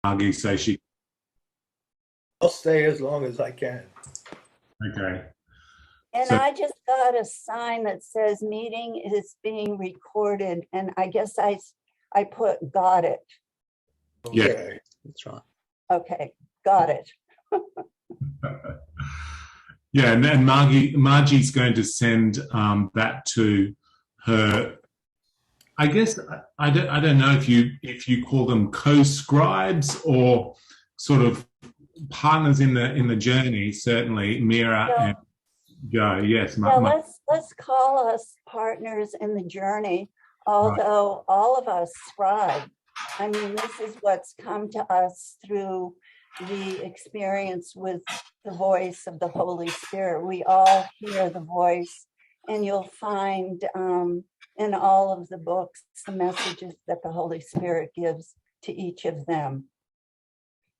Margie say she... I'll stay as long as I can. Okay. And so, I just got a sign that says meeting is being recorded, and I guess I put got it. Okay. Yeah, that's right. Okay, got it. Yeah, and Margie's going to send that to her. I guess I don't know if you call them co-scribes or sort of partners in the journey. Certainly, Mira and Joe. Yes. Let's call us partners in the journey. Although all of us scribe. I mean, this is what's come to us through the experience with the voice of the Holy Spirit. We all hear the voice, and you'll find in all of the books the messages that the Holy Spirit gives to each of them.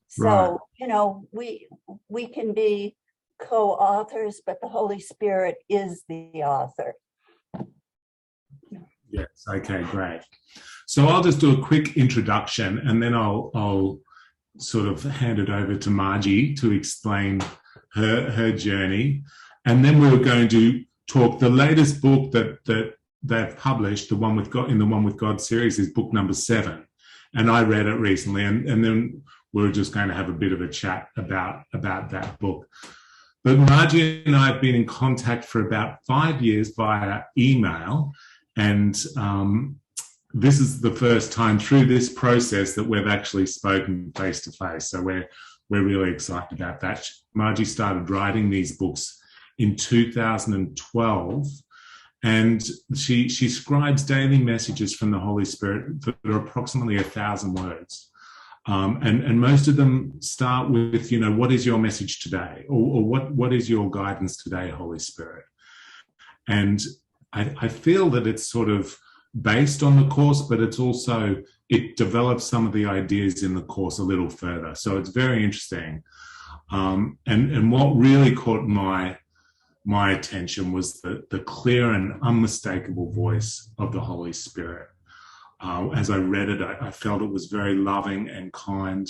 So, you know, we can be co-authors, but the Holy Spirit is the author. Yes, okay, great. So I'll just do a quick introduction, and then I'll sort of hand it over to Margie to explain her journey. And then we're going to talk, the latest book that they've published, the One with God series, is book number 7. And I read it recently, and then we're just going to have a bit of a chat about that book. But Margie and I have been in contact for about 5 years via email, and this is the first time through this process that we've actually spoken face to face. So we're really excited about that. Margie started writing these books in 2012, and she scribes daily messages from the Holy Spirit that are approximately 1,000 words. And most of them start with, you know, what is your message today? Or what is your guidance today, Holy Spirit? And I feel that it's sort of based on the course, but it's also, it develops some of the ideas in the course a little further. So it's very interesting. And what really caught my attention was the clear and unmistakable voice of the Holy Spirit. As I read it, I felt it was very loving and kind,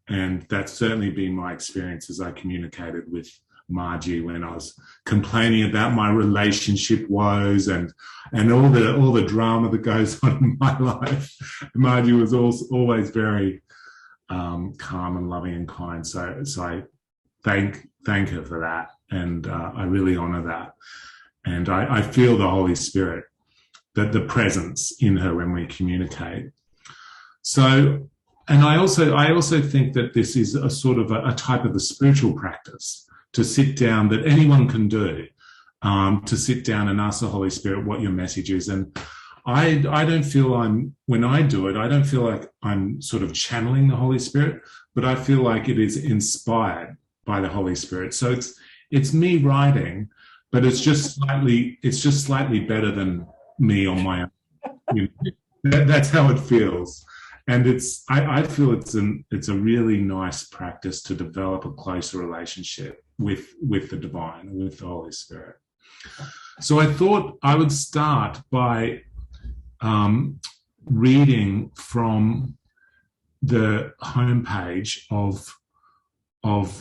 and that's certainly been my experience as I communicated with Margie when I was complaining about my relationship woes and all the drama that goes on in my life. Margie was always very calm and loving and kind. So I thank her for that, and I really honour that. And I feel the Holy Spirit, that the presence in her when we communicate. So, and I also think that this is a sort of a type of a spiritual practice to sit down, that anyone can do, to sit down and ask the Holy Spirit what your message is. And I don't feel when I do it, I don't feel like I'm sort of channeling the Holy Spirit, but I feel like it is inspired by the Holy Spirit. So it's me writing, but it's just slightly better than me on my own. You know, that's how it feels. And I feel it's a really nice practice to develop a closer relationship with the divine, with the Holy Spirit. So I thought I would start by reading from the homepage of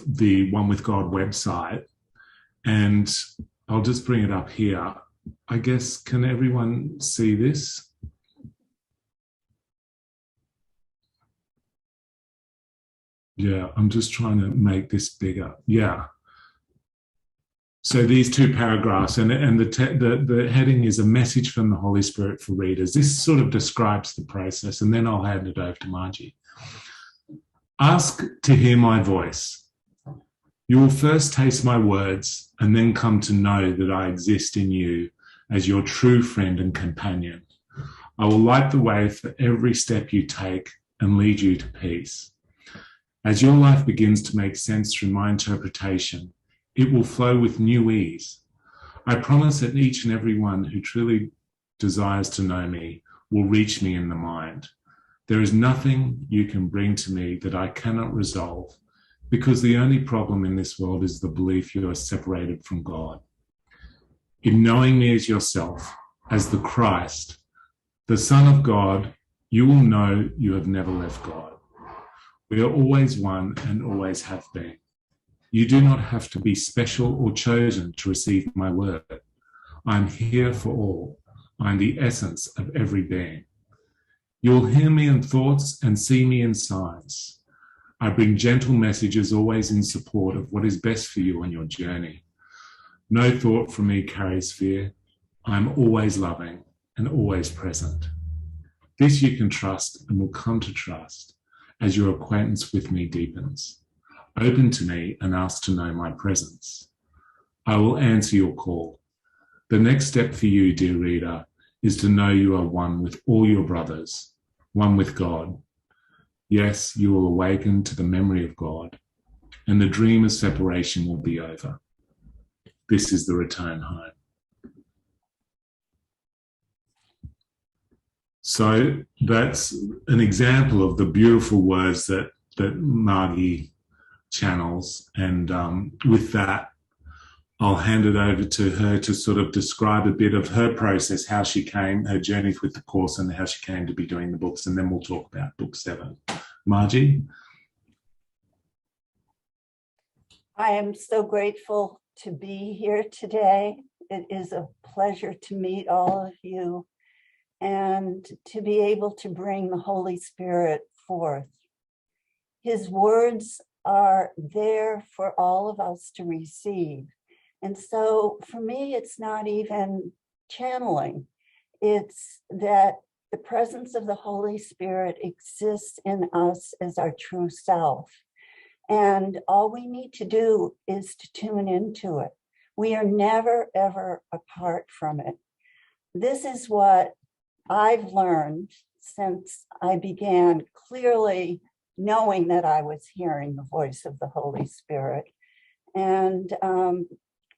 the One with God website, and I'll just bring it up here. I guess, can everyone see this? Yeah, I'm just trying to make this bigger. Yeah. So these 2 paragraphs, and the heading is a message from the Holy Spirit for readers. This sort of describes the process, and then I'll hand it over to Margie. Ask to hear my voice. You will first taste my words and then come to know that I exist in you as your true friend and companion. I will light the way for every step you take and lead you to peace. As your life begins to make sense through my interpretation, it will flow with new ease. I promise that each and every one who truly desires to know me will reach me in the mind. There is nothing you can bring to me that I cannot resolve, because the only problem in this world is the belief you are separated from God. In knowing me as yourself, as the Christ, the Son of God, you will know you have never left God. We are always one and always have been. You do not have to be special or chosen to receive my word. I am here for all. I am the essence of every being. You will hear me in thoughts and see me in signs. I bring gentle messages always in support of what is best for you on your journey. No thought from me carries fear. I am always loving and always present. This you can trust and will come to trust as your acquaintance with me deepens. Open to me and ask to know my presence. I will answer your call. The next step for you, dear reader, is to know you are one with all your brothers, one with God. Yes, you will awaken to the memory of God, and the dream of separation will be over. This is the return home. So that's an example of the beautiful words that Margie channels. And with that, I'll hand it over to her to sort of describe a bit of her process, how she came, her journey with the course, and how she came to be doing the books. And then we'll talk about book 7. Margie? I am so grateful to be here today. It is a pleasure to meet all of you and to be able to bring the Holy Spirit forth. His words are there for all of us to receive. And so for me, it's not even channeling. It's that the presence of the Holy Spirit exists in us as our true self. And all we need to do is to tune into it. We are never, ever apart from it. This is what I've learned since I began clearly knowing that I was hearing the voice of the Holy Spirit. And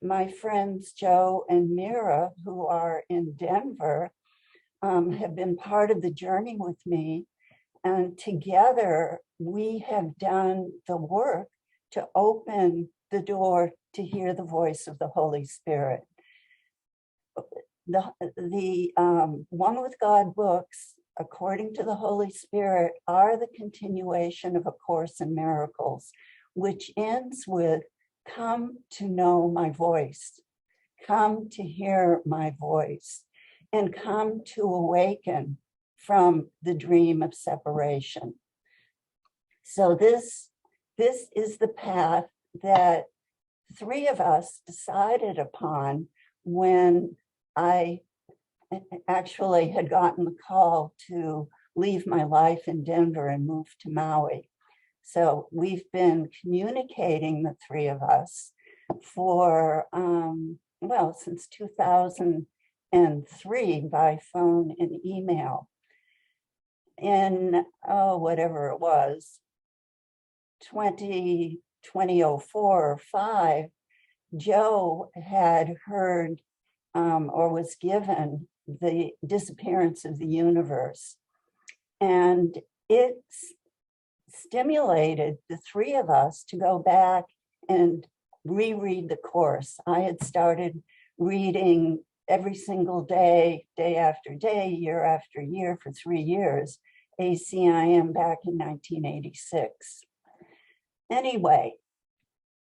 my friends Joe and Mira, who are in Denver, have been part of the journey with me. And together we have done the work to open the door to hear the voice of the Holy Spirit. The One with God books, according to the Holy Spirit, are the continuation of A Course in Miracles, which ends with, come to know my voice, come to hear my voice, and come to awaken from the dream of separation. So this is the path that 3 of us decided upon when I actually had gotten the call to leave my life in Denver and move to Maui. So we've been communicating, the 3 of us, for, since 2003 by phone and email. In, whatever it was, 2004 or 5, Joe had heard or was given the disappearance of the universe. And it stimulated the 3 of us to go back and reread the course. I had started reading every single day, day after day, year after year for 3 years, ACIM back in 1986. Anyway,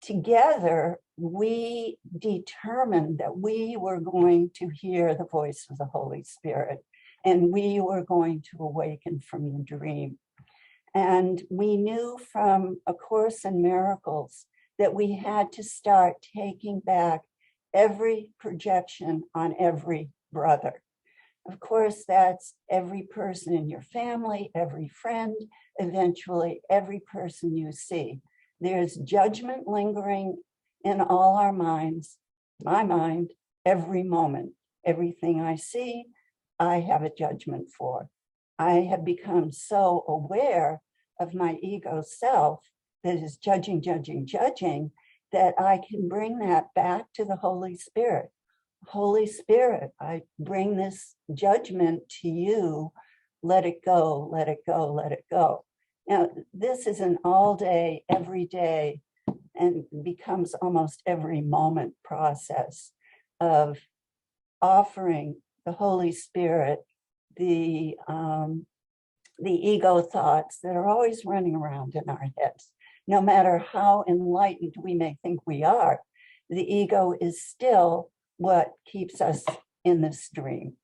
together, we determined that we were going to hear the voice of the Holy Spirit, and we were going to awaken from the dream. And we knew from A Course in Miracles that we had to start taking back every projection on every brother. Of course, that's every person in your family, every friend, eventually every person you see. There's judgment lingering in all our minds, my mind, every moment. Everything I see, I have a judgment for. I have become so aware of my ego self that is judging, that I can bring that back to the Holy Spirit. Holy Spirit, I bring this judgment to you. Let it go, let it go, let it go. Now, this is an all day, every day, and becomes almost every moment process of offering the Holy Spirit the the ego thoughts that are always running around in our heads. No matter how enlightened we may think we are, the ego is still what keeps us in this dream.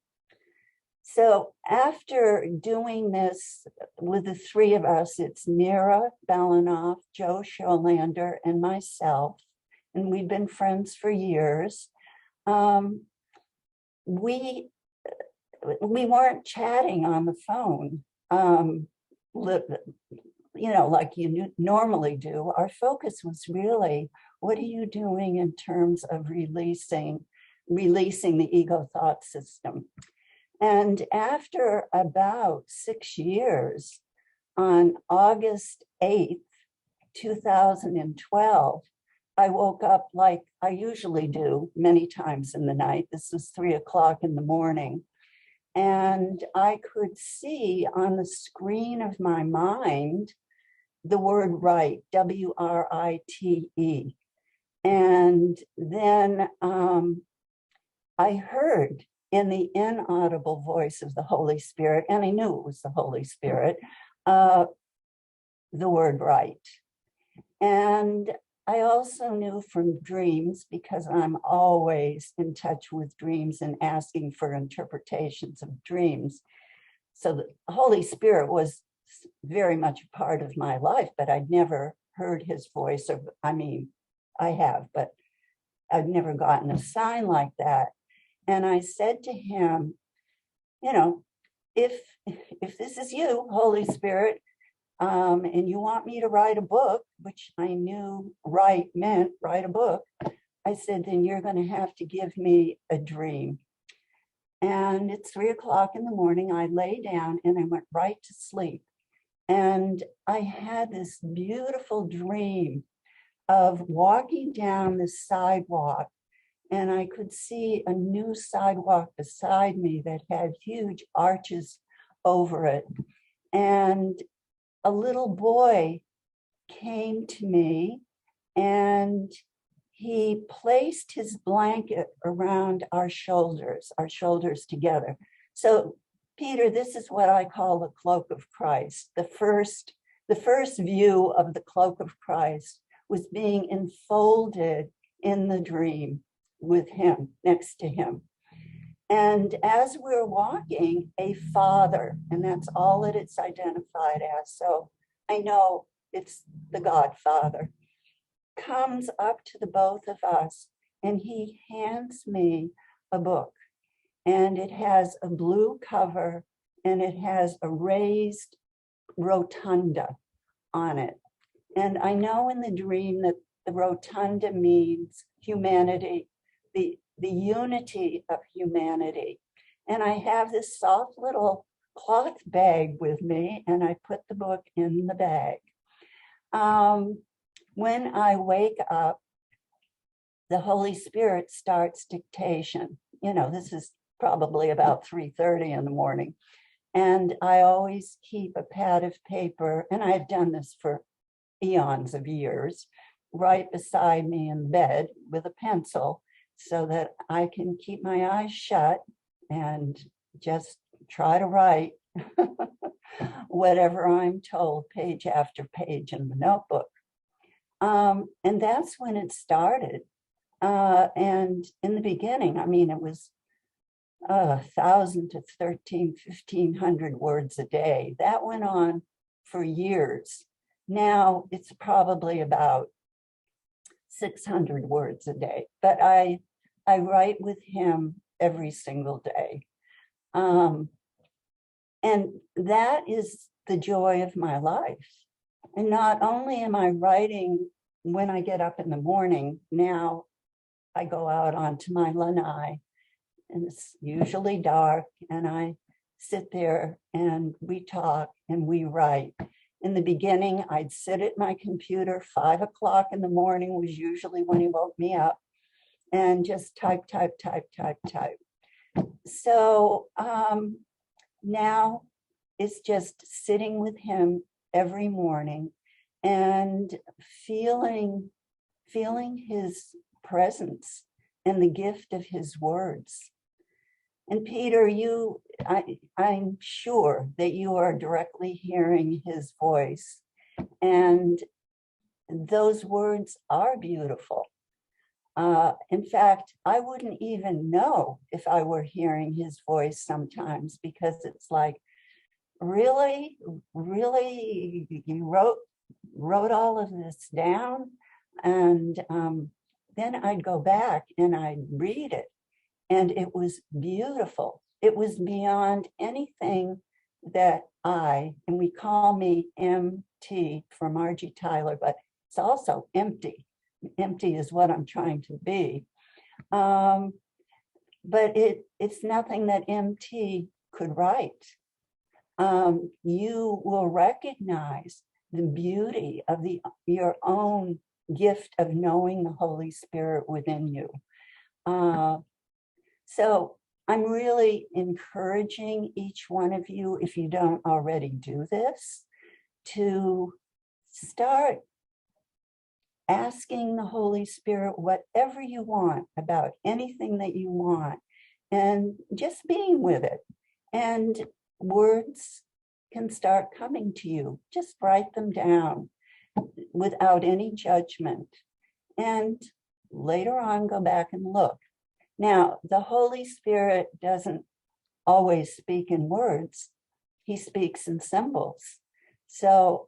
So after doing this with the three of us, it's Mira Balanoff, Joe Scholander, and myself, and we've been friends for years. We weren't chatting on the phone, like you normally do. Our focus was really, what are you doing in terms of releasing the ego thought system? And after about 6 years, on August 8th, 2012, I woke up like I usually do many times in the night. This was 3 o'clock in the morning. And I could see on the screen of my mind the word right, W-R-I-T-E. And then I heard in the inaudible voice of the Holy Spirit, and I knew it was the Holy Spirit, the word right. And I also knew from dreams, because I'm always in touch with dreams and asking for interpretations of dreams. So the Holy Spirit was very much a part of my life, but I'd never heard his voice. I have, but I'd never gotten a sign like that. And I said to him, if this is you, Holy Spirit, and you want me to write a book, which I knew write meant write a book, I said, then you're going to have to give me a dream. And it's 3 o'clock in the morning. I lay down and I went right to sleep. And I had this beautiful dream of walking down the sidewalk, and I could see a new sidewalk beside me that had huge arches over it. And a little boy came to me and he placed his blanket around our shoulders together. So, Peter, this is what I call the cloak of Christ. The first view of the cloak of Christ was being enfolded in the dream with him, next to him. And as we're walking, a father, and that's all that it's identified as, so I know it's the Godfather, comes up to the both of us and he hands me a book. And it has a blue cover and it has a raised rotunda on it. And I know in the dream that the rotunda means humanity, the unity of humanity. And I have this soft little cloth bag with me, and I put the book in the bag. When I wake up, the Holy Spirit starts dictation. This is probably about 3:30 in the morning. And I always keep a pad of paper, and I've done this for eons of years, right beside me in bed with a pencil so that I can keep my eyes shut and just try to write whatever I'm told, page after page in the notebook. And that's when it started. And in the beginning, it was 1,000 to 1,500 words a day. That went on for years. Now it's probably about 600 words a day, but I write with him every single day. And that is the joy of my life. And not only am I writing when I get up in the morning, now I go out onto my lanai, and it's usually dark, and I sit there and we talk and we write. In the beginning, I'd sit at my computer, 5 o'clock in the morning was usually when he woke me up, and just type. So now it's just sitting with him every morning and feeling his presence and the gift of his words. And Peter, I'm sure that you are directly hearing his voice. And those words are beautiful. In fact, I wouldn't even know if I were hearing his voice sometimes, because it's like, really, you wrote all of this down? And then I'd go back and I'd read it, and it was beautiful. It was beyond anything that and we call me MT for Margie Tyler, but it's also empty. Empty is what I'm trying to be. But it's nothing that MT could write. You will recognize the beauty of your own gift of knowing the Holy Spirit within you. So I'm really encouraging each one of you, if you don't already do this, to start asking the Holy Spirit whatever you want about anything that you want, and just being with it. And words can start coming to you. Just write them down without any judgment. And later on, go back and look. Now, the Holy Spirit doesn't always speak in words. He speaks in symbols. So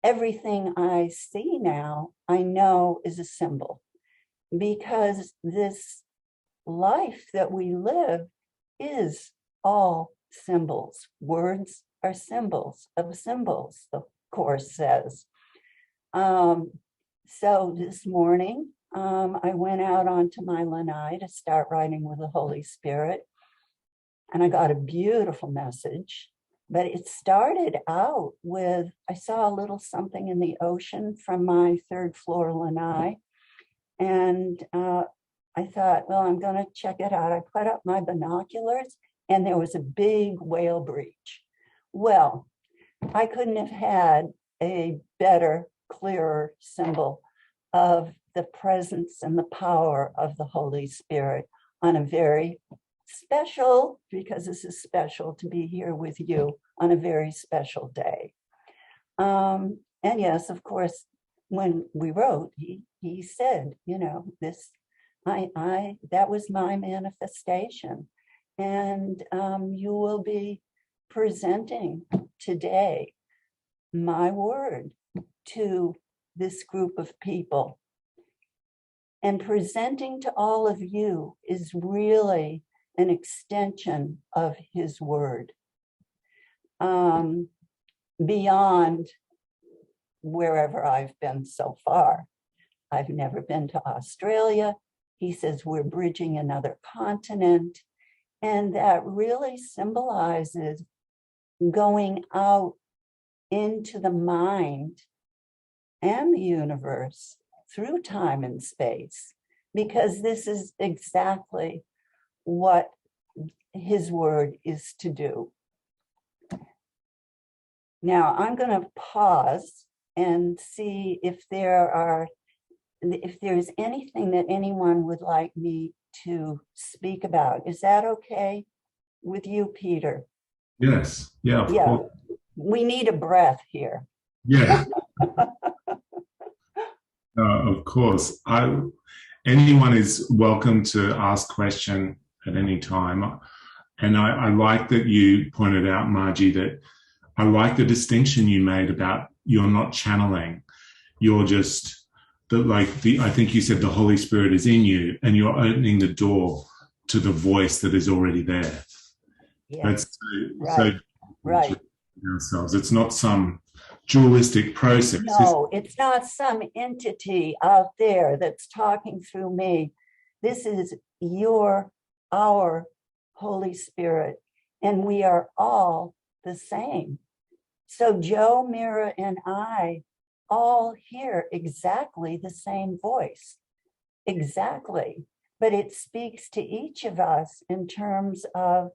everything I see now, I know is a symbol, because this life that we live is all symbols. Words are symbols of symbols, the Course says. So this morning, I went out onto my lanai to start writing with the Holy Spirit, and I got a beautiful message. But it started out with, I saw a little something in the ocean from my 3rd floor lanai, and I thought, well, I'm going to check it out. I put up my binoculars, and there was a big whale breach. Well, I couldn't have had a better, clearer symbol of the presence and the power of the Holy Spirit on a very special, because this is special to be here with you on a very special day. And yes, of course, when we wrote, he said, you know, this, that was my manifestation. And you will be presenting today my word to this group of people. And presenting to all of you is really an extension of his word. Beyond wherever I've been so far. I've never been to Australia. He says we're bridging another continent. And that really symbolizes going out into the mind and the universe through time and space, because this is exactly what his word is to do. Now, I'm going to pause and see if there's anything that anyone would like me to speak about. Is that okay with you, Peter? Yes. Yeah. Of course. We need a breath here. Yeah. Of course. Anyone is welcome to ask question at any time. And I like that you pointed out, Margie, that I like the distinction you made about you're not channeling. You're just, I think you said the Holy Spirit is in you, and you're opening the door to the voice that is already there. Yeah. That's right. Ourselves. It's not some dualistic process. No, it's not some entity out there that's talking through me. This is our Holy Spirit, and we are all the same. So Joe, Mira, and I all hear exactly the same voice. Exactly. But it speaks to each of us in terms of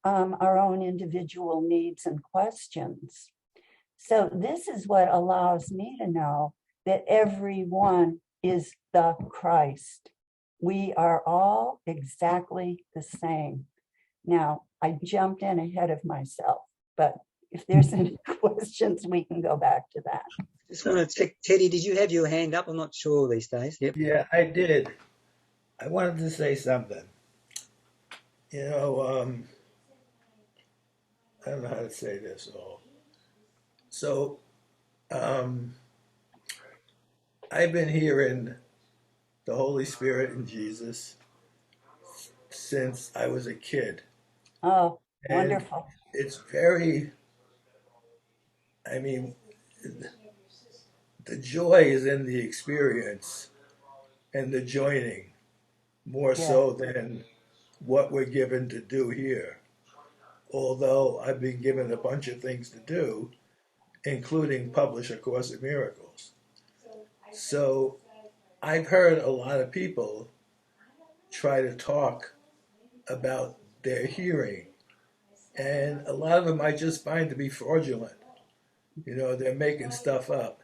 our own individual needs and questions. So this is what allows me to know that everyone is the Christ. We are all exactly the same. Now, I jumped in ahead of myself, but if there's any questions, we can go back to that. Just want to check, Teddy, did you have your hand up? I'm not sure these days. Yep. Yeah, I did. I wanted to say something. I don't know how to say this all. So, I've been hearing the Holy Spirit and Jesus since I was a kid. Oh, And wonderful. it's very, I mean, the joy is in the experience and the joining more so than what we're given to do here. Although I've been given a bunch of things to do, including publish A Course in Miracles. So I've heard a lot of people try to talk about their hearing, and a lot of them I just find to be fraudulent. They're making stuff up.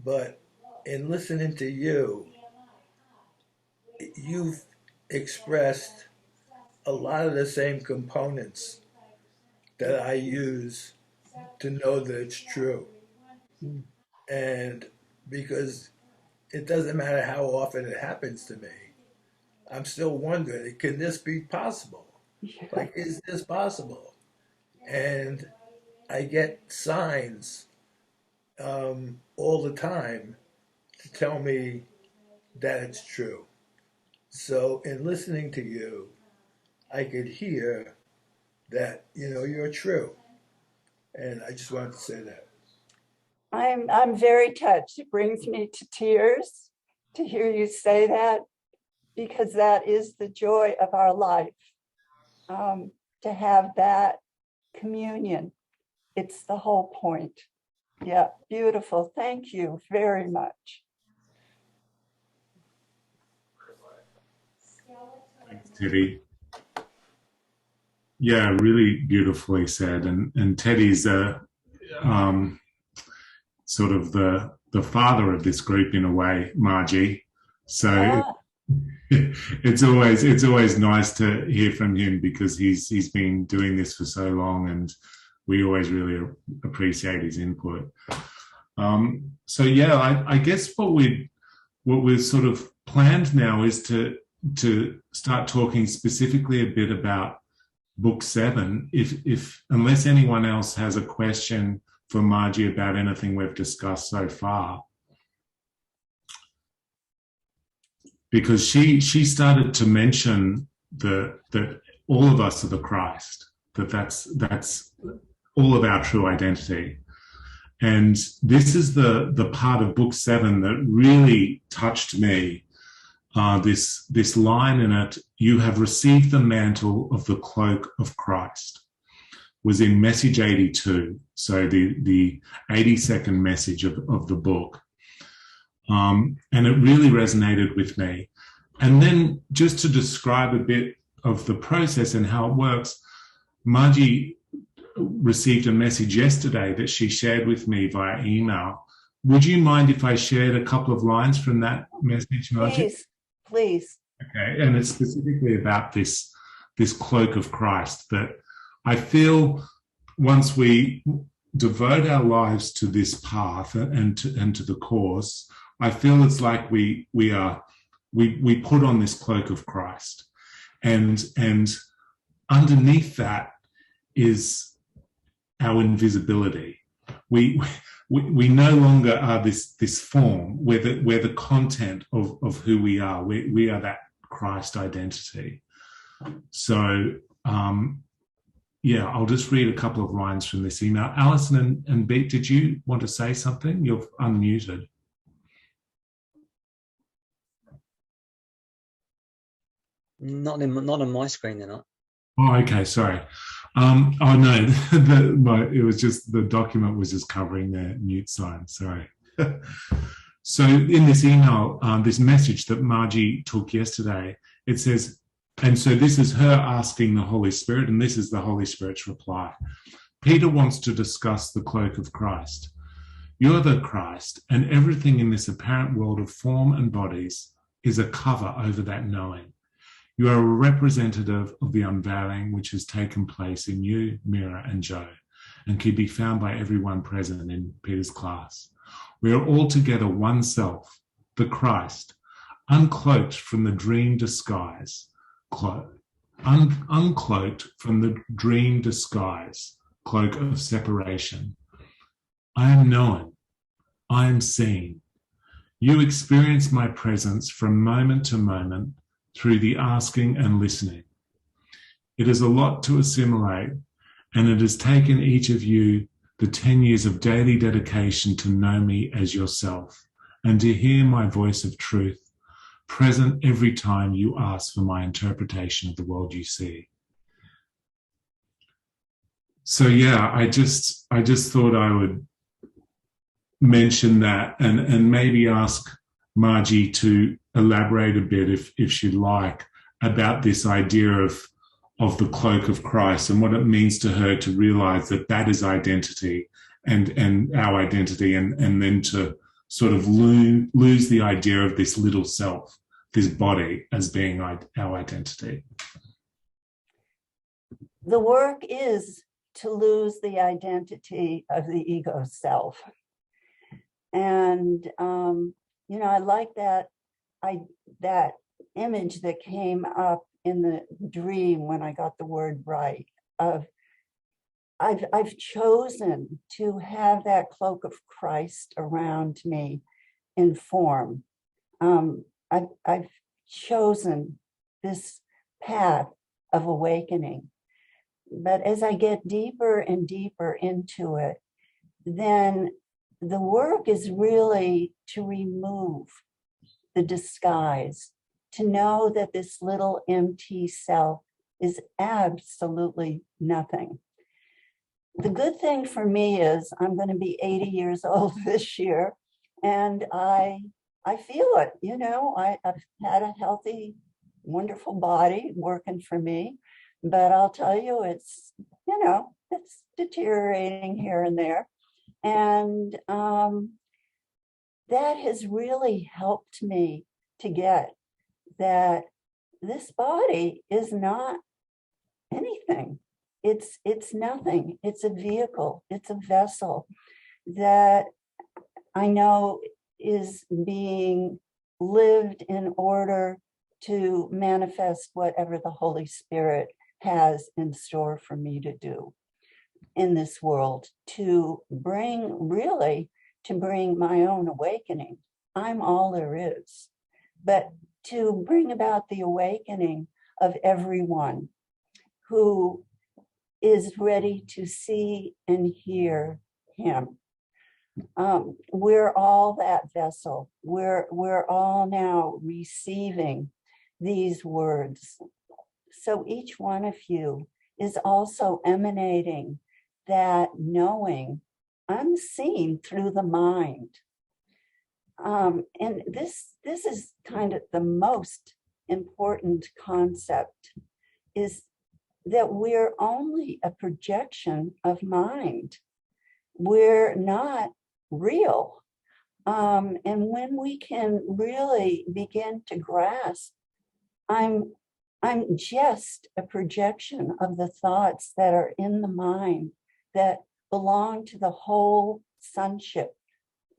But in listening to you, you've expressed a lot of the same components that I use to know that it's true. And because it doesn't matter how often it happens to me, I'm still wondering, can this be possible? Like, is this possible? And I get signs all the time to tell me that it's true. So in listening to you, I could hear that, you're true. And I just wanted to say that. I'm very touched. It brings me to tears to hear you say that, because that is the joy of our life, to have that communion. It's the whole point. Yeah, beautiful. Thank you very much. Thanks, Teddy. Yeah, really beautifully said. And Teddy's sort of the father of this group in a way, Margie. So it's always nice to hear from him, because he's been doing this for so long, and we always really appreciate his input. So yeah, I guess what we've sort of planned now is to start talking specifically a bit about Book 7. If unless anyone else has a question for Margie about anything we've discussed so far, because she started to mention that all of us are the Christ, that's all of our true identity. And this is the part of Book 7 that really touched me. This line in it, "You have received the mantle of the cloak of Christ," was in message 82, so the 82nd message of the book. And it really resonated with me. And then just to describe a bit of the process and how it works, Margie received a message yesterday that she shared with me via email. Would you mind if I shared a couple of lines from that message, Margie? Please. Okay, and it's specifically about this cloak of Christ, that I feel once we devote our lives to this path and to the course, I feel it's like we put on this cloak of Christ, and underneath that is our invisibility. We no longer are this form. We're the content of who we are. We are that Christ identity. So yeah, I'll just read a couple of lines from this email. Alison and Beat, did you want to say something? You're unmuted. Not on my screen, they're not. Oh, okay, sorry. Oh no, it was just the document was just covering their mute sign. Sorry. So in this email, this message that Margie took yesterday, it says, and so this is her asking the Holy Spirit, and this is the Holy Spirit's reply. Peter wants to discuss the cloak of Christ. You're the Christ, and everything in this apparent world of form and bodies is a cover over that knowing. You are a representative of the unveiling which has taken place in you, Mira, and Joe, and can be found by everyone present in Peter's class. We are all together one self, the Christ, uncloaked from the dream disguise, uncloaked from the dream disguise, cloak of separation. I am known. I am seen. You experience my presence from moment to moment through the asking and listening. It is a lot to assimilate, and it has taken each of you the 10 years of daily dedication to know me as yourself and to hear my voice of truth, present every time you ask for my interpretation of the world you see. So yeah, I just thought I would mention that and maybe ask Margie to elaborate a bit if she'd like about this idea of the cloak of Christ and what it means to her to realize that that is identity and our identity, and then to sort of lose the idea of this little self, this body, as being our identity. The work is to lose the identity of the ego self. And, I like that image that came up in the dream when I got the word right of I've chosen to have that cloak of Christ around me in form. I've chosen this path of awakening. But as I get deeper and deeper into it, then the work is really to remove the disguise, to know that this little empty self is absolutely nothing. The good thing for me is I'm going to be 80 years old this year, and I feel it. I've had a healthy, wonderful body working for me, but I'll tell you, it's deteriorating here and there. And that has really helped me to get that this body is not anything. It's nothing. It's a vehicle. It's a vessel that I know is being lived in order to manifest whatever the Holy Spirit has in store for me to do in this world, to bring my own awakening. I'm all there is, but to bring about the awakening of everyone who is ready to see and hear him. We're all that vessel. We're all now receiving these words. So each one of you is also emanating that knowing unseen through the mind. And this is kind of the most important concept, is that we're only a projection of mind. We're not real. And when we can really begin to grasp, I'm just a projection of the thoughts that are in the mind that belong to the whole sonship,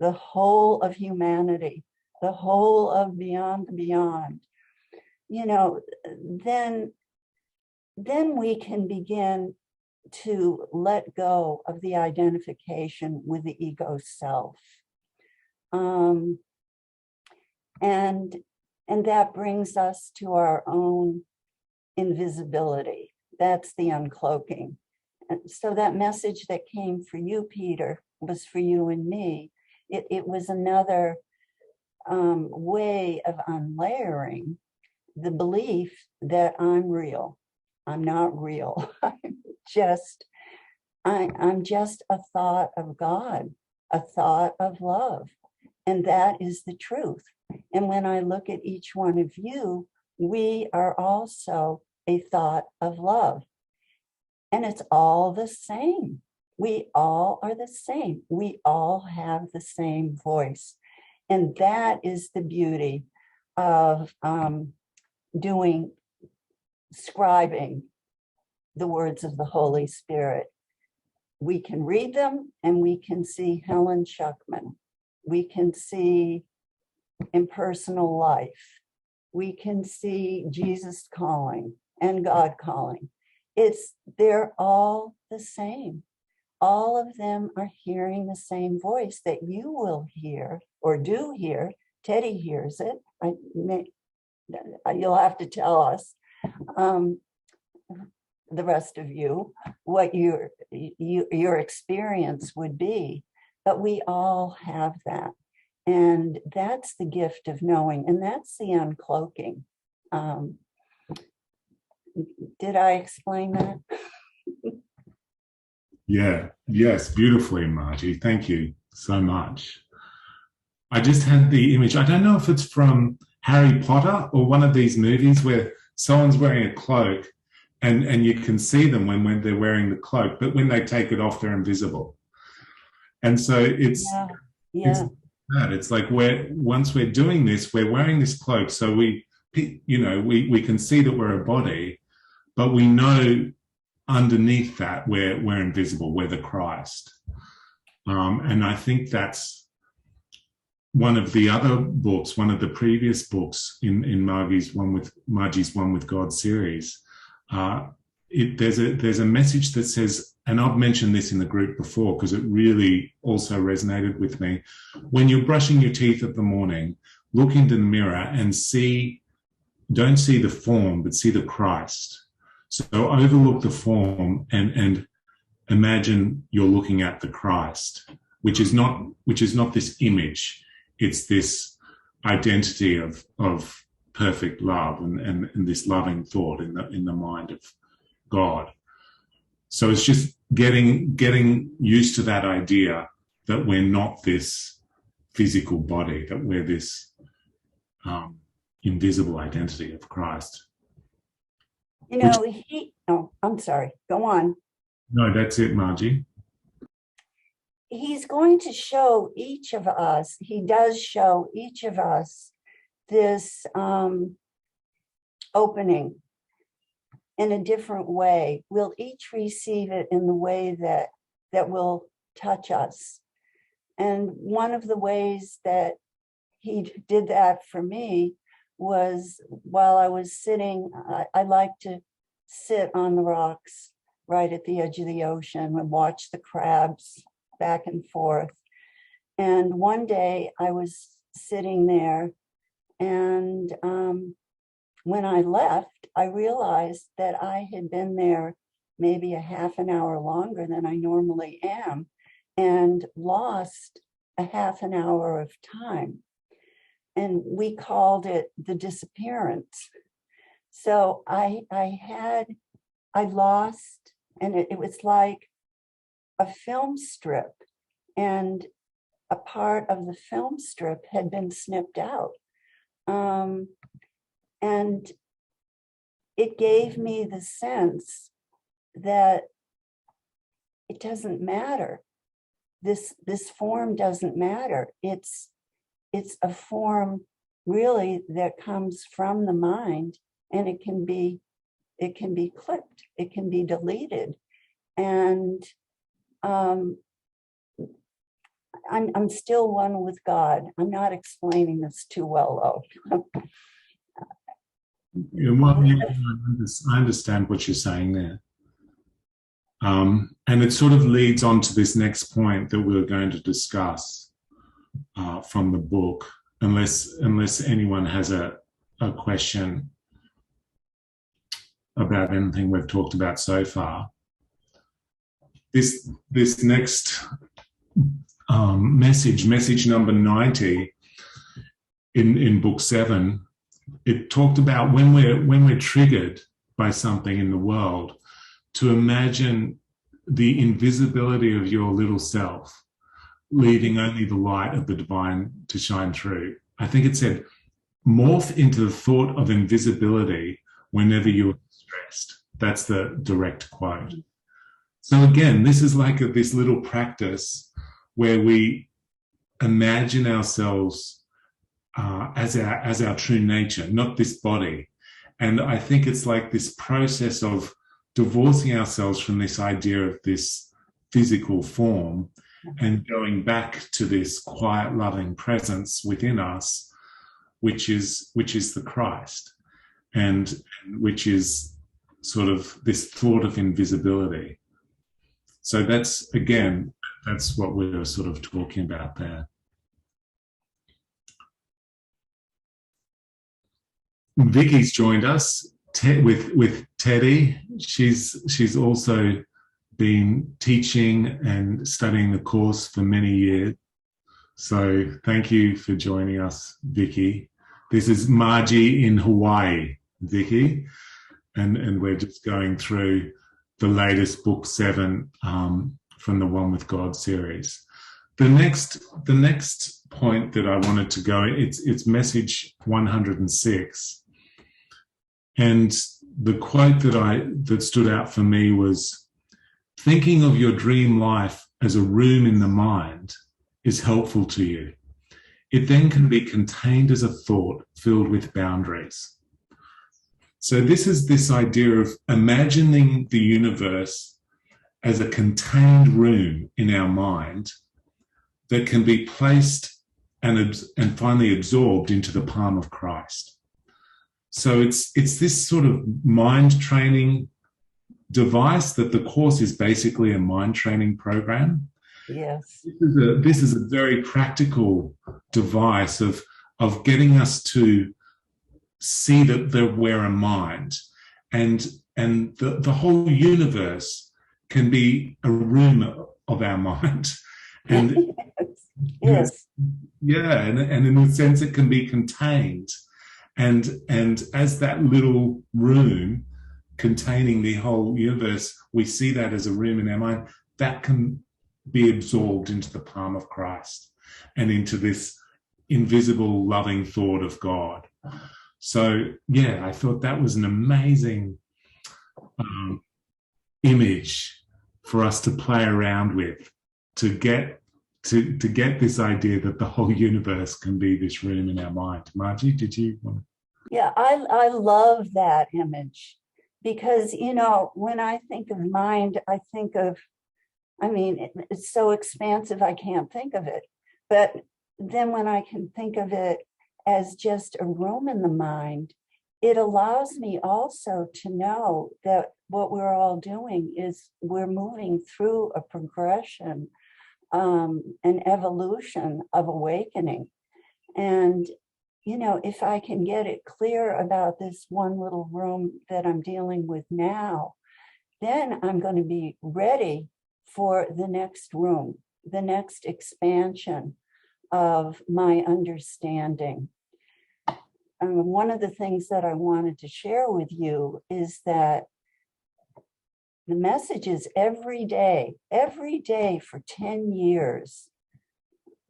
the whole of humanity, the whole of beyond the beyond. Then we can begin to let go of the identification with the ego self. And that brings us to our own invisibility. That's the uncloaking. And so that message that came for you, Peter, was for you and me. It was another way of unlayering the belief that I'm real. I'm not real. I'm just a thought of God, a thought of love. And that is the truth. And when I look at each one of you, we are also a thought of love. And it's all the same. We all are the same. We all have the same voice. And that is the beauty of doing scribing the words of the Holy Spirit. We can read them and we can see Helen Schuckman. We can see Impersonal Life. We can see Jesus Calling and God Calling. They're all the same. All of them are hearing the same voice that you will hear or do hear. Teddy hears it. You'll have to tell us, the rest of you, what your experience would be. But we all have that. And that's the gift of knowing. And that's the uncloaking. Did I explain that? Yeah, yes, beautifully, Margie. Thank you so much. I just had the image. I don't know if it's from Harry Potter or one of these movies where someone's wearing a cloak and you can see them when they're wearing the cloak, but when they take it off, they're invisible. And so it's like once we're doing this, we're wearing this cloak, so we can see that we're a body, but we know underneath that we're invisible, we're the Christ. And I think that's one of the other books, one of the previous books in Margie's One with God series. There's a message that says, and I've mentioned this in the group before because it really also resonated with me. When you're brushing your teeth in the morning, look into the mirror and don't see the form, but see the Christ. So overlook the form and imagine you're looking at the Christ, which is not this image. It's this identity of perfect love and this loving thought in the mind of God. So it's just getting used to that idea that we're not this physical body, that we're this invisible identity of Christ. I'm sorry, go on. No, that's it, Margie. He's going to show each of us, he does show each of us this opening in a different way. We'll each receive it in the way that will touch us. And one of the ways that he did that for me was while I was sitting, I like to sit on the rocks right at the edge of the ocean and watch the crabs back and forth. And one day I was sitting there, and when I left, I realized that I had been there maybe a half an hour longer than I normally am and lost a half an hour of time. And we called it the disappearance. So I lost, and it was like a film strip, and a part of the film strip had been snipped out. And it gave me the sense that it doesn't matter. This form doesn't matter. It's a form really that comes from the mind, and it can be clipped, it can be deleted. And I'm still one with God. I'm not explaining this too well, though. I understand what you're saying there. And it sort of leads on to this next point that we're going to discuss from the book, unless anyone has a question about anything we've talked about so far. This next message number 90 in book 7, it talked about when we're triggered by something in the world, to imagine the invisibility of your little self, leaving only the light of the divine to shine through. I think it said, morph into the thought of invisibility whenever you're stressed. That's the direct quote. So again, this is like this little practice where we imagine ourselves as our true nature, not this body. And I think it's like this process of divorcing ourselves from this idea of this physical form and going back to this quiet, loving presence within us, which is the Christ, and which is sort of this thought of invisibility. So that's, again, that's what we were sort of talking about there. Vicky's joined us with Teddy. She's also been teaching and studying the course for many years. So thank you for joining us, Vicky. This is Margie in Hawaii, Vicky, and we're just going through the latest book 7 from the One with God series. The next point that I wanted to go, it's message 106. And the quote that stood out for me was, thinking of your dream life as a room in the mind is helpful to you. It then can be contained as a thought filled with boundaries. So this is this idea of imagining the universe as a contained room in our mind that can be placed and finally absorbed into the palm of Christ. So it's this sort of mind training device that the course is basically a mind training program. Yes. This is a very practical device of getting us to see that we're a mind, and the whole universe can be a room of our mind. And yes. Yeah, and in a sense it can be contained. And as that little room containing the whole universe, we see that as a room in our mind that can be absorbed into the palm of Christ and into this invisible, loving thought of God. So, yeah, I thought that was an amazing image for us to play around with, to get this idea that the whole universe can be this room in our mind. Margie, did you want to? Yeah, I love that image because, you know, when I think of mind, I think of, I mean, it's so expansive, I can't think of it. But then when I can think of it as just a room in the mind, it allows me also to know that what we're all doing is we're moving through a progression, an evolution of awakening. And, you know, if I can get it clear about this one little room that I'm dealing with now, then I'm going to be ready for the next room, the next expansion of my understanding. One of the things that I wanted to share with you is that the messages every day for 10 years,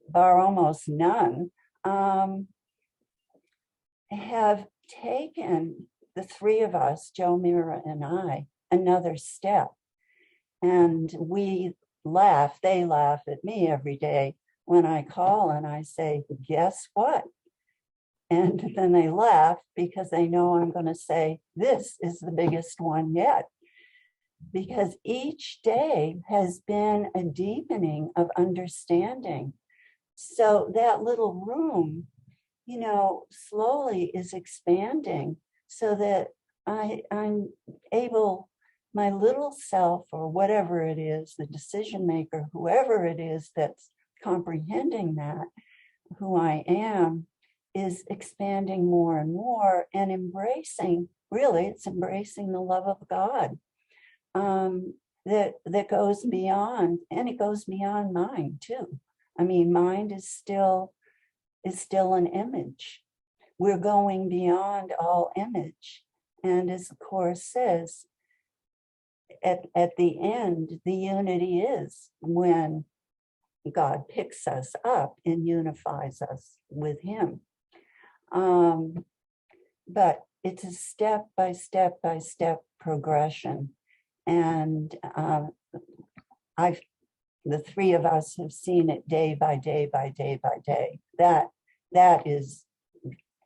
bar almost none, have taken the three of us, Joe, Mira, and I, another step. And we laugh, they laugh at me every day when I call and I say, guess what? And then they laugh because they know I'm going to say, this is the biggest one yet. Because each day has been a deepening of understanding. So that little room, you know, slowly is expanding so that I'm able, my little self or whatever it is, the decision maker, whoever it is that's comprehending that, who I am, is expanding more and more and embracing, really, it's embracing the love of God that goes beyond, and it goes beyond mind too. I mean, mind is still an image. We're going beyond all image. And as the Course says, at the end, the unity is when God picks us up and unifies us with Him. But it's a step by step by step progression. And the three of us have seen it day by day by day by day. That is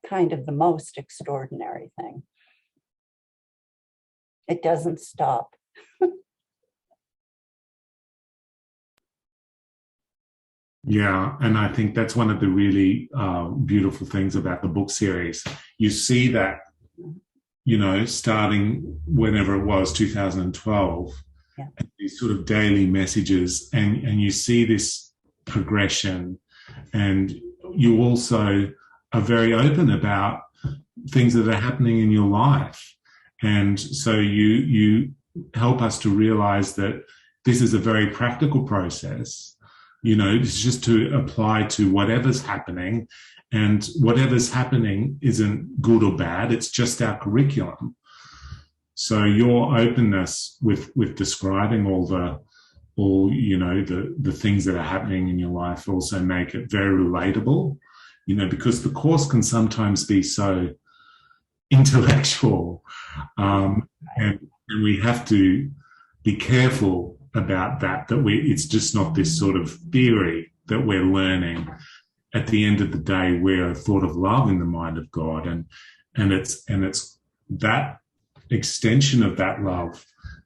kind of the most extraordinary thing. It doesn't stop. Yeah, and I think that's one of the really beautiful things about the book series. You see that, starting whenever it was, 2012, Yeah. these sort of daily messages, and you see this progression, and you also are very open about things that are happening in your life. And so you help us to realize that this is a very practical process. It's just to apply to whatever's happening, and whatever's happening isn't good or bad. It's just our curriculum. So your openness with describing all the things that are happening in your life also make it very relatable, because the course can sometimes be so intellectual, and we have to be careful about that it's just not this sort of theory that we're learning. At the end of the day, we're a thought of love in the mind of God, and it's that extension of that love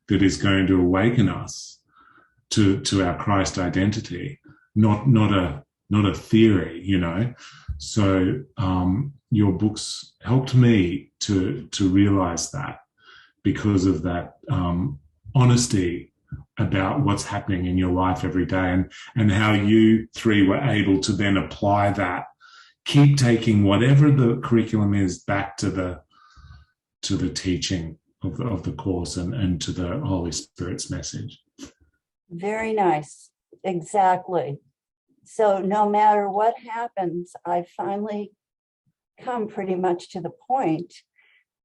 that is going to awaken us to our Christ identity, not a theory, So your books helped me to realize that, because of that honesty about what's happening in your life every day, and how you three were able to then apply that, keep taking whatever the curriculum is back to the teaching of the course and to the Holy Spirit's message. Very nice. Exactly. So no matter what happens, I finally come pretty much to the point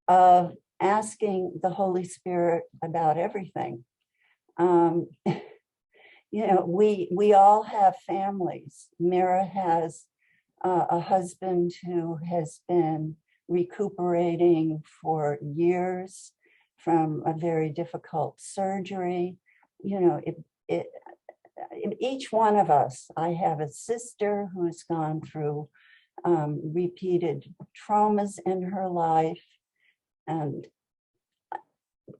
of asking the Holy Spirit about everything. We all have families. Mira has a husband who has been recuperating for years from a very difficult surgery. Each one of us, I have a sister who's gone through repeated traumas in her life, and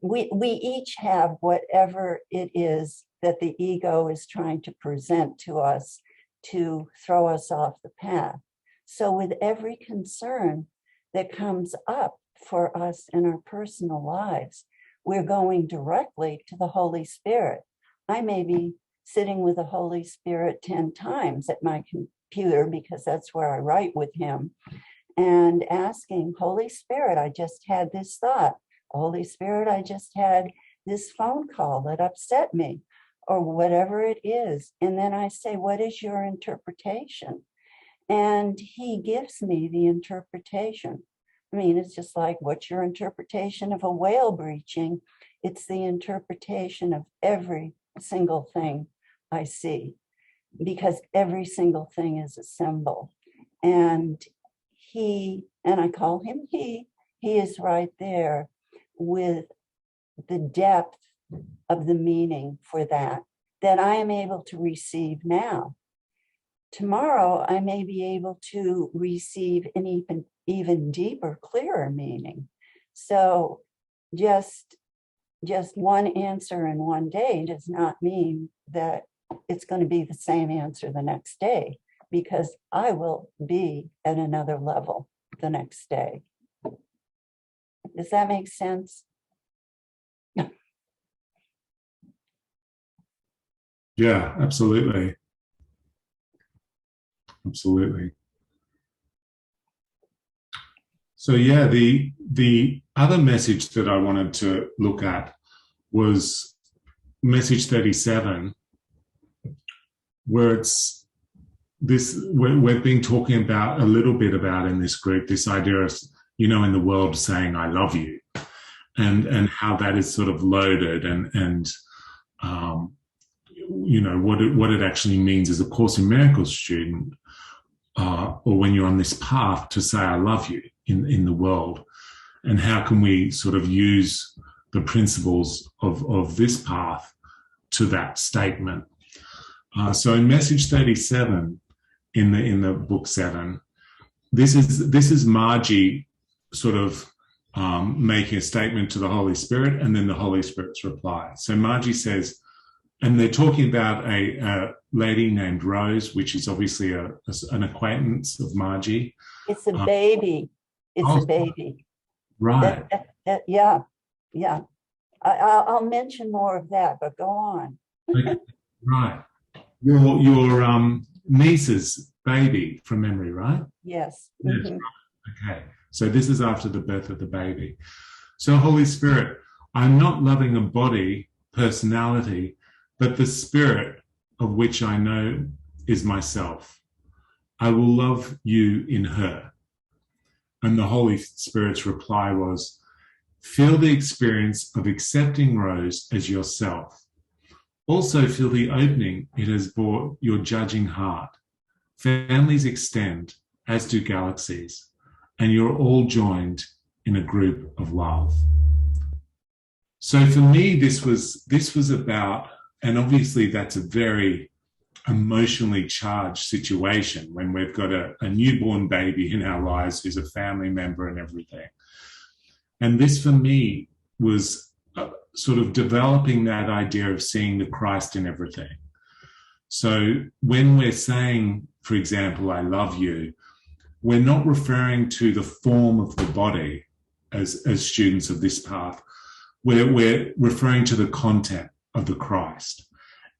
we each have whatever it is that the ego is trying to present to us to throw us off the path. So with every concern that comes up for us in our personal lives, we're going directly to the Holy Spirit. I may be sitting with the Holy Spirit 10 times at my computer, because that's where I write with him, and asking, Holy Spirit, I just had this thought. Holy Spirit, I just had this phone call that upset me, or whatever it is. And then I say, what is your interpretation? And he gives me the interpretation. I mean, it's just like, what's your interpretation of a whale breaching? It's the interpretation of every single thing I see, because every single thing is a symbol. And I call him he is right there with the depth of the meaning for that I am able to receive now. Tomorrow, I may be able to receive an even deeper, clearer meaning. So just one answer in one day does not mean that it's going to be the same answer the next day, because I will be at another level the next day. Does that make sense? Yeah, absolutely. Absolutely. So yeah, the other message that I wanted to look at was message 37, where it's this, we've been talking about a little bit about in this group, this idea of, in the world saying, I love you, and how that is sort of loaded, and what it actually means as a Course in Miracles student, or when you're on this path, to say I love you in the world, and how can we sort of use the principles of this path to that statement. So in message 37 in the book 7, this is Margie sort of making a statement to the Holy Spirit, and then the Holy Spirit's reply. So Margie says, and they're talking about a lady named Rose, which is obviously an acquaintance of Margie. It's a baby. It's a baby. Right. Yeah. I'll mention more of that, but go on. Okay. Right. Your niece's baby from memory, right? Yes. Yes. Mhm. Okay. So this is after the birth of the baby. So Holy Spirit, I'm not loving a body, personality, but the spirit of which I know is myself. I will love you in her. And the Holy Spirit's reply was, feel the experience of accepting Rose as yourself. Also feel the opening it has brought your judging heart. Families extend, as do galaxies, and you're all joined in a group of love. So for me, this was about, and obviously that's a very emotionally charged situation when we've got a newborn baby in our lives who's a family member and everything. And this for me was sort of developing that idea of seeing the Christ in everything. So when we're saying, for example, I love you, we're not referring to the form of the body as students of this path. We're referring to the content of the Christ.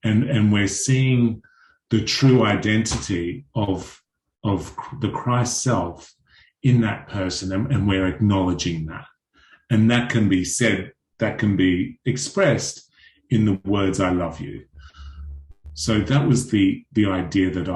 And we're seeing the true identity of the Christ self in that person, and we're acknowledging that. And that can be said, that can be expressed in the words, I love you. So that was the idea that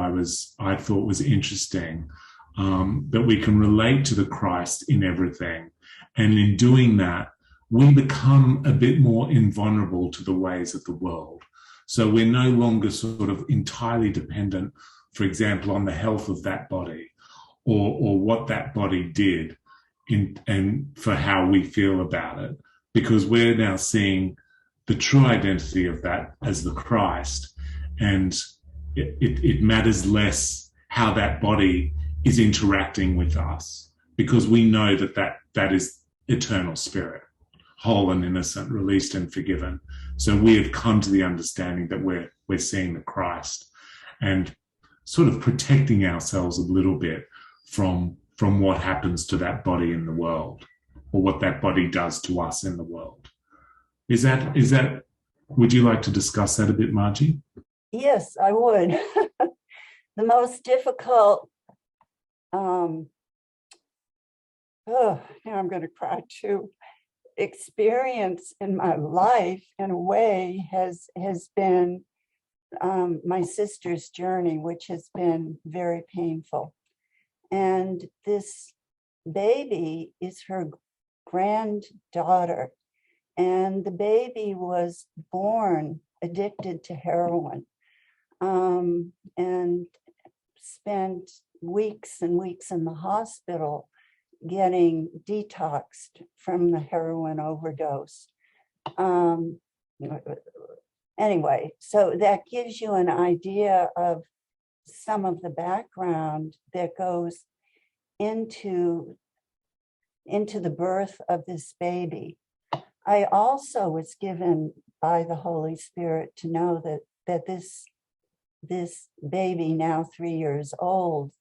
I thought was interesting, that we can relate to the Christ in everything. And in doing that, we become a bit more invulnerable to the ways of the world. So we're no longer sort of entirely dependent, for example, on the health of that body or what that body did and for how we feel about it, because we're now seeing the true identity of that as the Christ. And it matters less how that body is interacting with us, because we know that is eternal spirit, whole and innocent, released and forgiven. So we have come to the understanding that we're seeing the Christ and sort of protecting ourselves a little bit from what happens to that body in the world, or what that body does to us in the world. Is that? Would you like to discuss that a bit, Margie? Yes, I would. The most difficult, now I'm going to cry too, experience in my life, in a way, has been my sister's journey, which has been very painful. And this baby is her granddaughter, and the baby was born addicted to heroin, and spent weeks and weeks in the hospital getting detoxed from the heroin overdose. Anyway, so that gives you an idea of some of the background that goes into the birth of this baby. I also was given by the Holy Spirit to know that this baby, now 3 years old,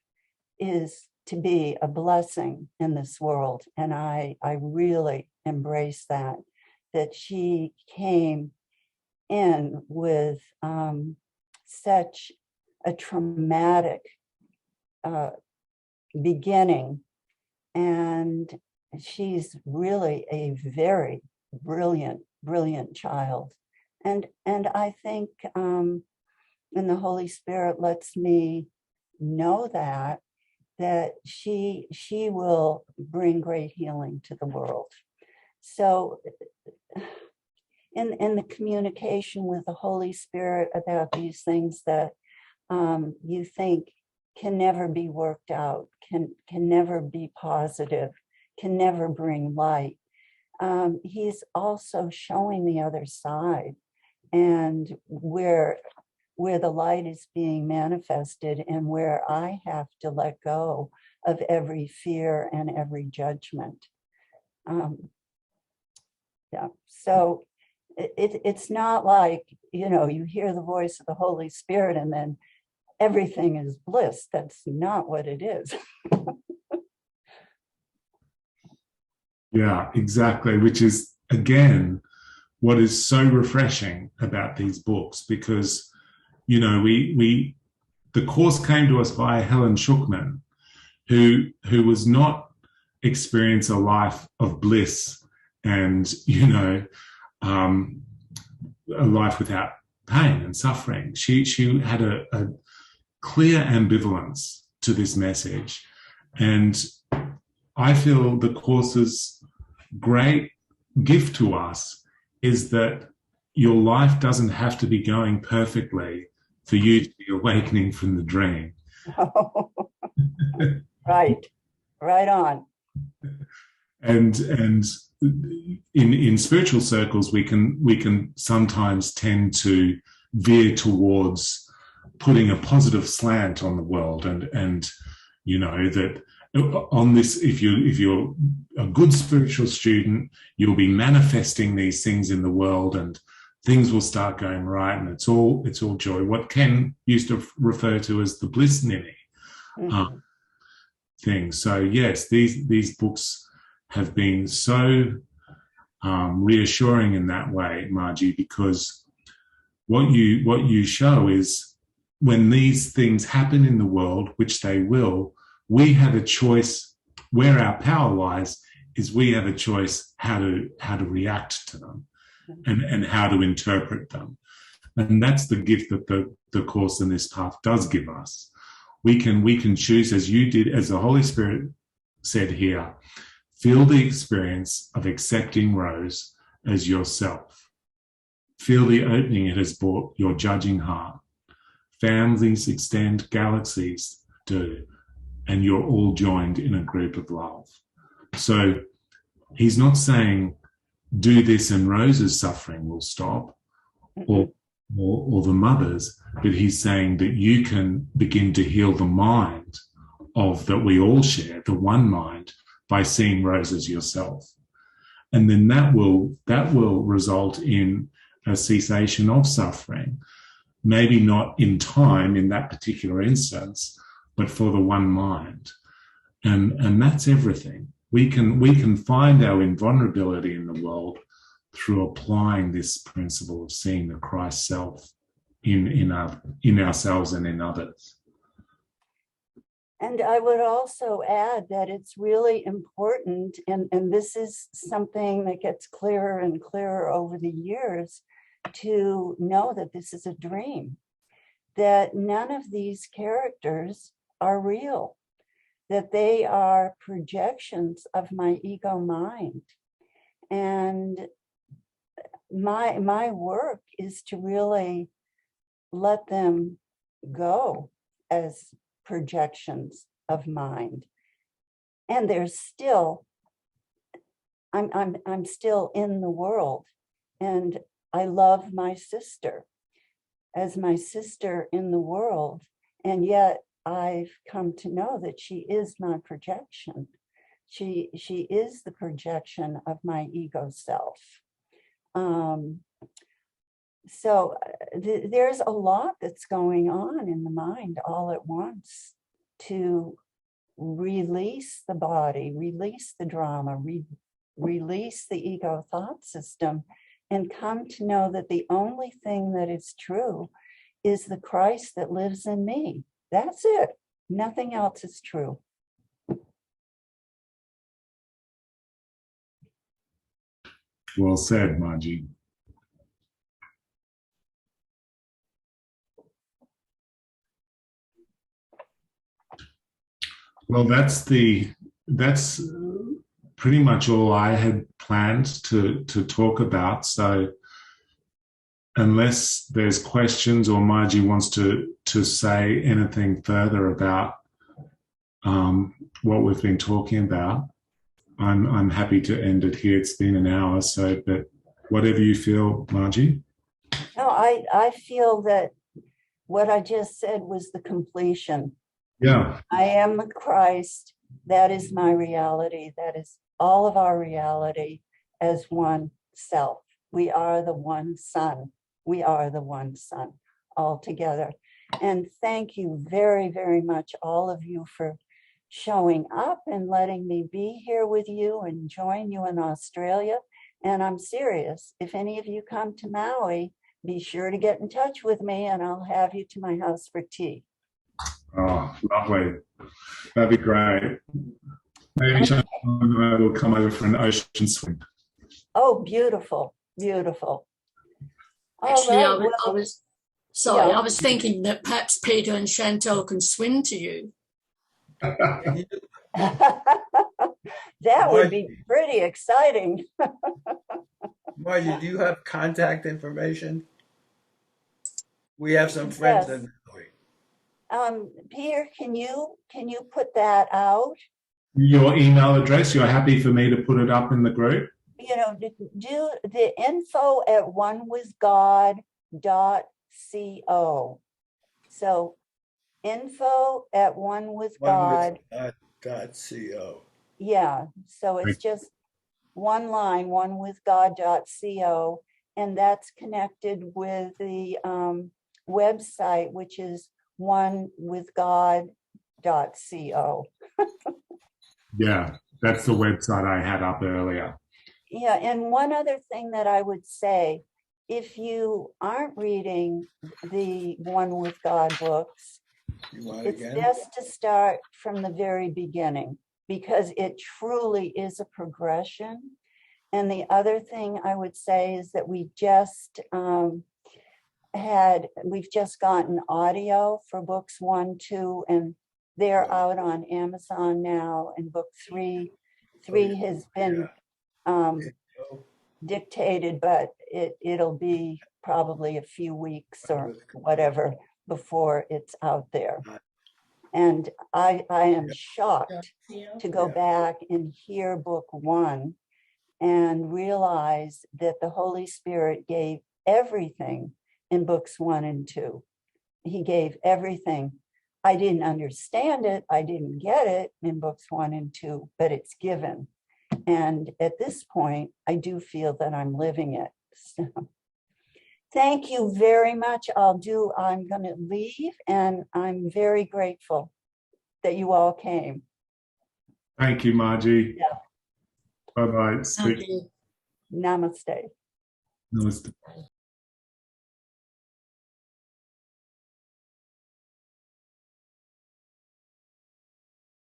is to be a blessing in this world. And I really embrace that she came in with such a traumatic beginning. And she's really a very brilliant child. And I think, and the Holy Spirit lets me know that she will bring great healing to the world. So in the communication with the Holy Spirit about these things that you think can never be worked out, can never be positive, can never bring light, he's also showing the other side, and where the light is being manifested, and where I have to let go of every fear and every judgment. Yeah, so it's not like, you hear the voice of the Holy Spirit and then everything is bliss. That's not what it is. Yeah, exactly. Which is, again, what is so refreshing about these books, because, we the course came to us via Helen Schuckman, who was not experience a life of bliss and, a life without pain and suffering. She had a clear ambivalence to this message. And I feel the course's great gift to us is that your life doesn't have to be going perfectly for you to be awakening from the dream. Right on. And in spiritual circles, we can sometimes tend to veer towards putting a positive slant on the world, and that on this, if you're a good spiritual student, you'll be manifesting these things in the world, and things will start going right, and it's all joy. What Ken used to refer to as the bliss ninny thing. So yes, these books have been so reassuring in that way, Margie, because what you show is when these things happen in the world, which they will, we have a choice. Where our power lies is we have a choice how to react to them and how to interpret them. And that's the gift that the course in this path does give us. We can choose, as you did, as the Holy Spirit said here, feel the experience of accepting Rose as yourself. Feel the opening it has brought your judging heart. Families extend, galaxies do, and you're all joined in a group of love. So he's not saying do this and Rose's suffering will stop, or the mother's, but he's saying that you can begin to heal the mind of that we all share, the one mind, by seeing Rose as yourself. And then that will result in a cessation of suffering, maybe not in time in that particular instance, but for the one mind. And that's everything. We can find our invulnerability in the world through applying this principle of seeing the Christ self in ourselves and in others. And I would also add that it's really important, and this is something that gets clearer and clearer over the years, to know that this is a dream, that none of these characters are real, that they are projections of my ego mind. And my work is to really let them go as projections of mind. And there's still, I'm still in the world, and I love my sister as my sister in the world, and yet I've come to know that she is my projection. She is the projection of my ego self. So there's a lot that's going on in the mind all at once to release the body, release the drama, release the ego thought system, and come to know that the only thing that is true is the Christ that lives in me. That's it. Nothing else is true. Well said, Margie. Well, that's pretty much all I had planned to talk about. So unless there's questions or Margie wants to say anything further about what we've been talking about, I'm happy to end it here. It's been an hour, so but whatever you feel, Margie. No, I feel that what I just said was the completion. Yeah. I am the Christ. That is my reality. That is all of our reality as one self. We are the one sun. We are the one sun all together. And thank you very, very much, all of you, for showing up and letting me be here with you and join you in Australia. And I'm serious. If any of you come to Maui, be sure to get in touch with me and I'll have you to my house for tea. Oh, lovely. That'd be great. Maybe Okay. we'll come over for an ocean swim. Oh, beautiful, beautiful. All Actually, right, I was, well, I was sorry. yeah. I was thinking that perhaps Peter and Chantal can swim to you. That would be pretty exciting. Margie, do you have contact information? We have some friends Yes. in Maui. Peter, can you put that out? Your email address, you're happy for me to put it up in the group? You know, do the info at onewithgod.co. So info at onewithgod. Onewithgod.co. Yeah, so it's just one line, onewithgod.co, and that's connected with the website, which is onewithgod.co. Yeah, that's the website I had up earlier. Yeah, and one other thing that I would say, if you aren't reading the One with God books, it's best to start from the very beginning because it truly is a progression. And the other thing I would say is that we've just gotten audio for books 1, 2, and they're out on Amazon now. And book 3 has been dictated, but it'll be probably a few weeks or whatever before it's out there. And I am shocked to go back and hear book 1 and realize that the Holy Spirit gave everything in books 1 and 2. He gave everything. I didn't understand it. I didn't get it in books 1 and 2, but it's given. And at this point, I do feel that I'm living it. So, thank you very much. I'm going to leave, and I'm very grateful that you all came. Thank you, Margie. Yeah. Bye-bye. Thank you. Namaste. Namaste.